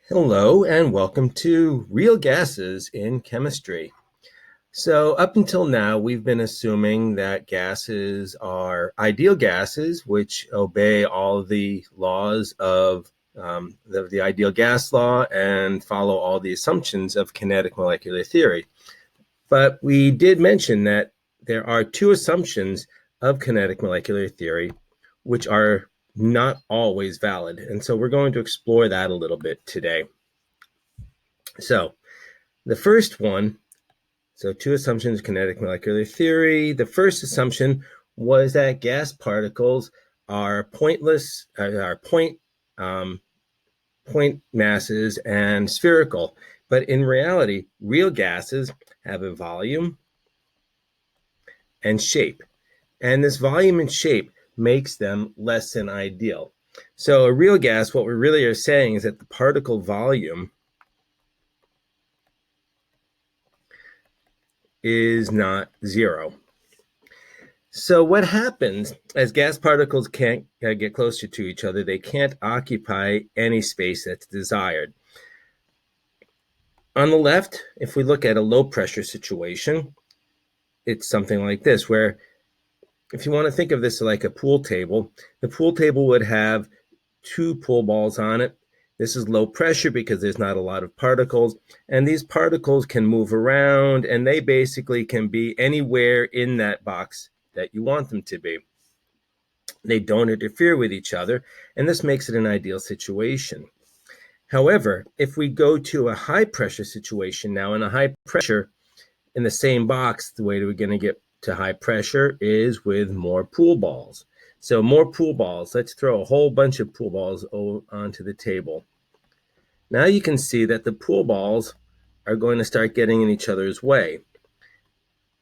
Hello and welcome to Real Gases in Chemistry. So up until now, we've been assuming that gases are ideal gases, which obey all of the laws of the ideal gas law and follow all the assumptions of kinetic molecular theory. But we did mention that there are two assumptions of kinetic molecular theory, which are not always valid. And so we're going to explore that a little bit today. So the first one, two assumptions, kinetic molecular theory. The first assumption was that gas particles are pointless, point masses and spherical. But in reality, real gases have a volume and shape. And this volume and shape makes them less than ideal. So a real gas, what we really are saying is that the particle volume is not zero. So what happens as gas particles can't get closer to each other, they can't occupy any space that's desired. On the left, if we look at a low pressure situation, it's something like this, where if you want to think of this like a pool table, the pool table would have two pool balls on it. This is low pressure because there's not a lot of particles, and these particles can move around, and they basically can be anywhere in that box that you want them to be. They don't interfere with each other, and this makes it an ideal situation. However, if we go to a high pressure situation now, in a high pressure in the same box, the way we're going to get to high pressure is with more pool balls. So more pool balls. Let's throw a whole bunch of pool balls onto the table. Now you can see that the pool balls are going to start getting in each other's way.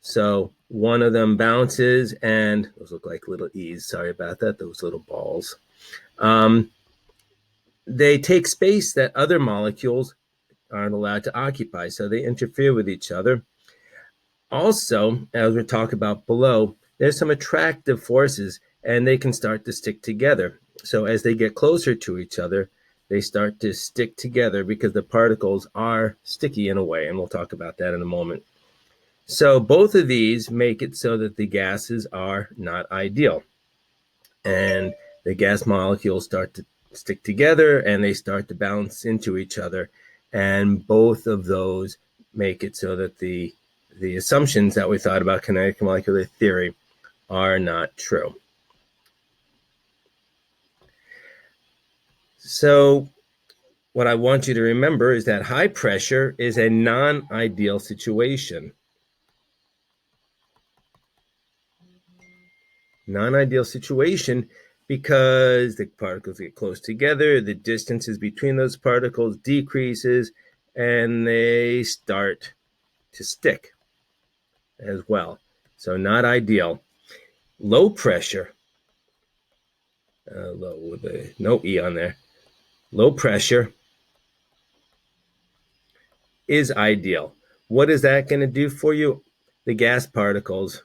So one of them bounces, and those look like little E's. Sorry about that, those little balls. They take space that other molecules aren't allowed to occupy, so they interfere with each other. Also, as we talk about below, there's some attractive forces, and they can start to stick together. So as they get closer to each other, they start to stick together because the particles are sticky in a way, and we'll talk about that in a moment. So both of these make it so that the gases are not ideal. And the gas molecules start to stick together and they start to bounce into each other. And both of those make it so that the assumptions that we thought about kinetic molecular theory are not true. So what I want you to remember is that high pressure is a non-ideal situation. Non-ideal situation because the particles get close together, the distances between those particles decreases, and they start to stick as well. So not ideal. Low pressure, low with no E on there, low pressure is ideal. What is that going to do for you? The gas particles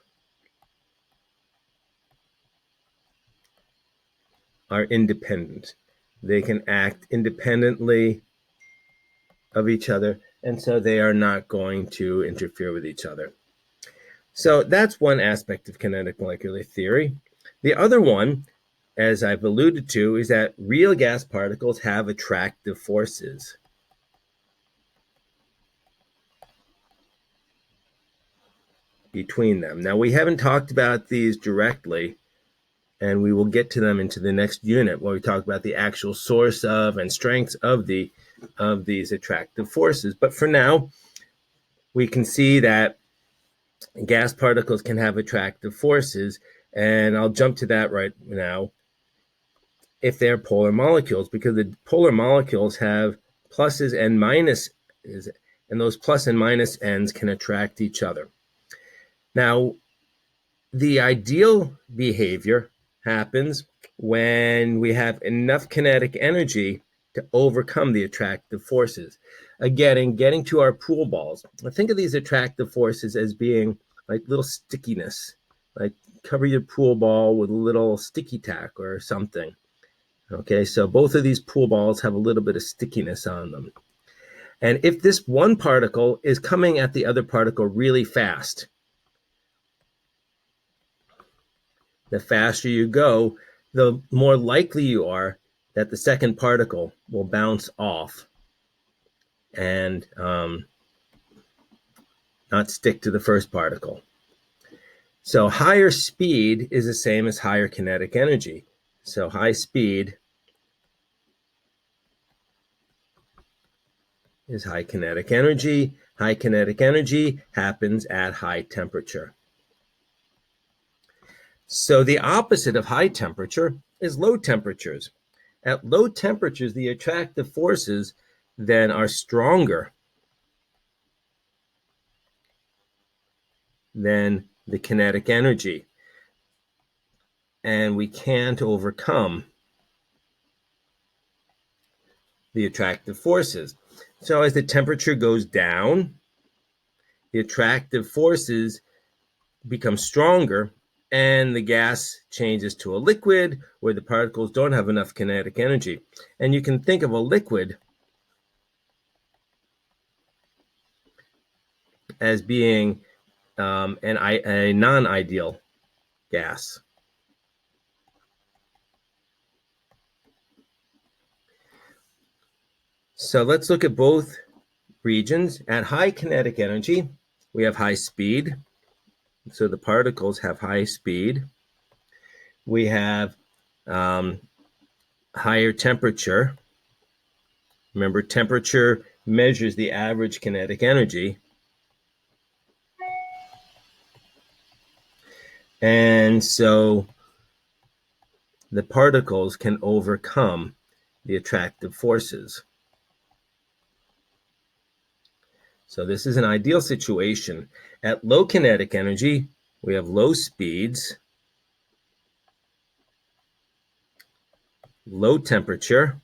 are independent. They can act independently of each other, and so they are not going to interfere with each other. So that's one aspect of kinetic molecular theory. The other one, as I've alluded to, is that real gas particles have attractive forces. Between them. Now, we haven't talked about these directly, and we will get to them into the next unit where we talk about the actual source of and strengths of these attractive forces. But for now, we can see that gas particles can have attractive forces, and I'll jump to that right now, if they're polar molecules, because the polar molecules have pluses and minuses, and those plus and minus ends can attract each other. Now, the ideal behavior happens when we have enough kinetic energy to overcome the attractive forces. Again, getting to our pool balls, think of these attractive forces as being like little stickiness, like cover your pool ball with a little sticky tack or something. Okay, so both of these pool balls have a little bit of stickiness on them. And if this one particle is coming at the other particle really fast, the faster you go, the more likely you are that the second particle will bounce off and not stick to the first particle. So higher speed is the same as higher kinetic energy. So high speed is high kinetic energy. High kinetic energy happens at high temperature. So the opposite of high temperature is low temperatures. At low temperatures, the attractive forces then are stronger than the kinetic energy. And we can't overcome the attractive forces. So as the temperature goes down, the attractive forces become stronger and the gas changes to a liquid where the particles don't have enough kinetic energy. And you can think of a liquid as being a non-ideal gas. So let's look at both regions. At high kinetic energy, we have high speed. So the particles have high speed. We have higher temperature. Remember, temperature measures the average kinetic energy. And so the particles can overcome the attractive forces. So this is an ideal situation. At low kinetic energy, we have low speeds, low temperature,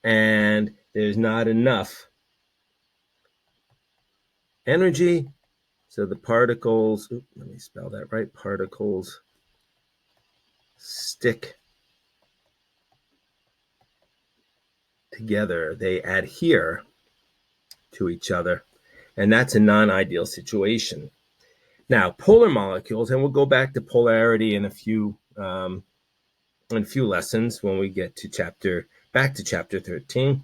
and there's not enough energy. So the particles, let me spell that right, particles stick together. They adhere to each other, and that's a non-ideal situation. Now, polar molecules, and we'll go back to polarity in a few lessons when we get to back to chapter 13.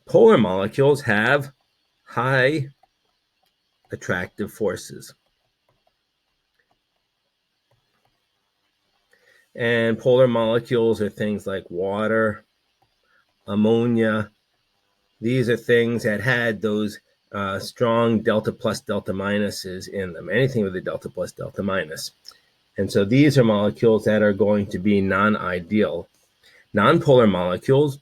Polar molecules have high attractive forces. And polar molecules are things like water, ammonia. These are things that had those strong delta plus delta minuses in them, anything with a delta plus delta minus. And so these are molecules that are going to be non-ideal. Nonpolar molecules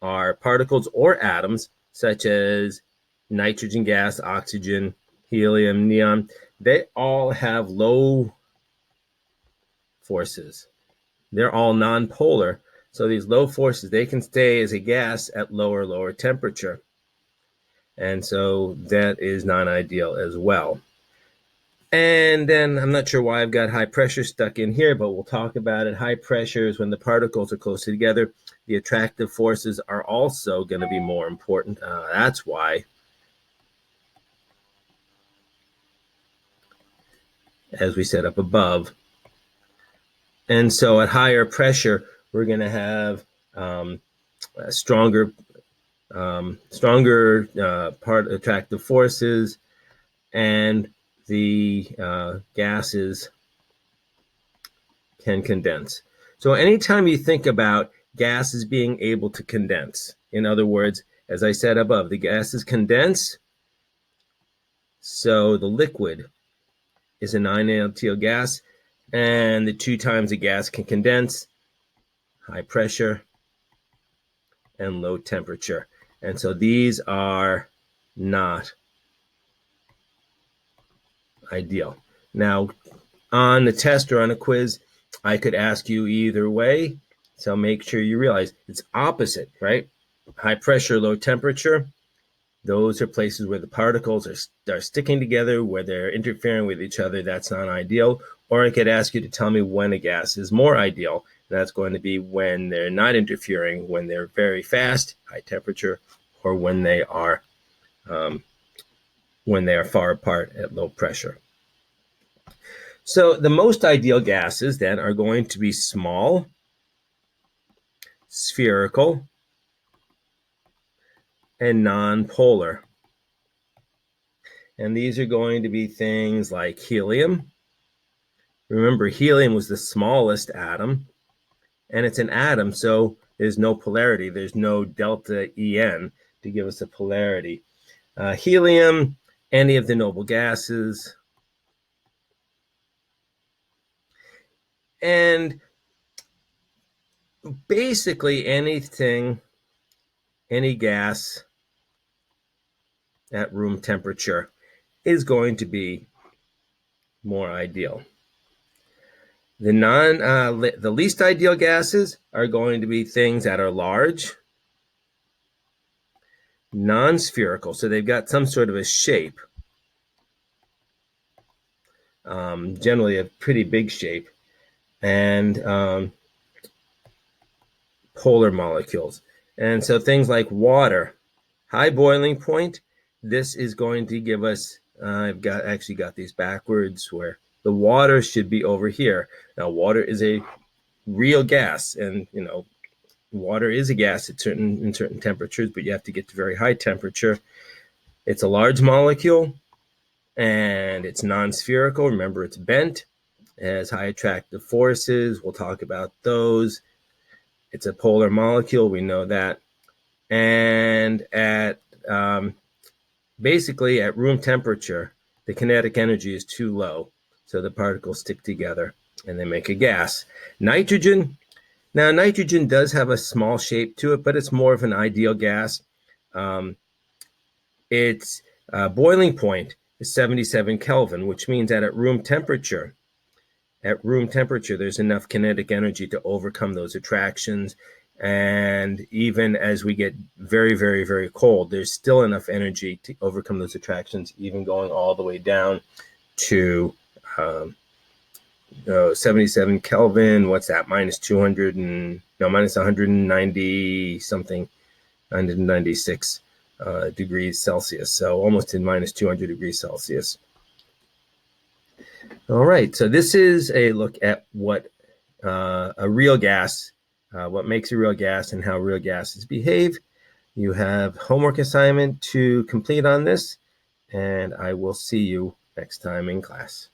are particles or atoms such as nitrogen gas, oxygen, helium, neon. They all have low forces. They're all nonpolar. So these low forces, they can stay as a gas at lower temperature. And so that is non-ideal as well. And then I'm not sure why I've got high pressure stuck in here, but we'll talk about it. High pressure is when the particles are close together. The attractive forces are also going to be more important. That's why, as we said up above. And so at higher pressure, we're going to have stronger attractive forces, and the gases can condense. So anytime you think about gases being able to condense, in other words, as I said above, the gases condense, so the liquid is a non-ideal gas, and the two times the gas can condense, high pressure and low temperature. And so these are not ideal. Now, on the test or on a quiz, I could ask you either way. So make sure you realize it's opposite, right? High pressure, low temperature. Those are places where the particles are sticking together, where they're interfering with each other. That's not ideal. Or I could ask you to tell me when a gas is more ideal. And that's going to be when they're not interfering, when they're very fast, high temperature, or when they are far apart at low pressure. So the most ideal gases then are going to be small, spherical, and non-polar. And these are going to be things like helium. Remember, helium was the smallest atom, and it's an atom, so there's no polarity. There's no delta En to give us a polarity. Helium, any of the noble gases, and basically anything, any gas at room temperature is going to be more ideal. The least ideal gases are going to be things that are large, non-spherical, so they've got some sort of a shape, generally a pretty big shape, and polar molecules. And so things like water, high boiling point, this is going to give us, I've actually got these backwards, where the water should be over here. Now, water is a real gas, and water is a gas in certain temperatures, but you have to get to very high temperature. It's a large molecule, and it's non-spherical. Remember, it's bent. It has high attractive forces. We'll talk about those. It's a polar molecule. We know that. And at basically at room temperature, the kinetic energy is too low, so the particles stick together and they make a gas. Nitrogen. Now, nitrogen does have a small shape to it, but it's more of an ideal gas. Its boiling point is 77 Kelvin, which means that at room temperature, there's enough kinetic energy to overcome those attractions. And even as we get very, very, very cold, there's still enough energy to overcome those attractions, even going all the way down to 77 Kelvin. What's that? Minus 190 something, 196 degrees Celsius. So almost in minus 200 degrees Celsius. All right. So this is a look at what a real gas, what makes a real gas and how real gases behave. You have homework assignment to complete on this, and I will see you next time in class.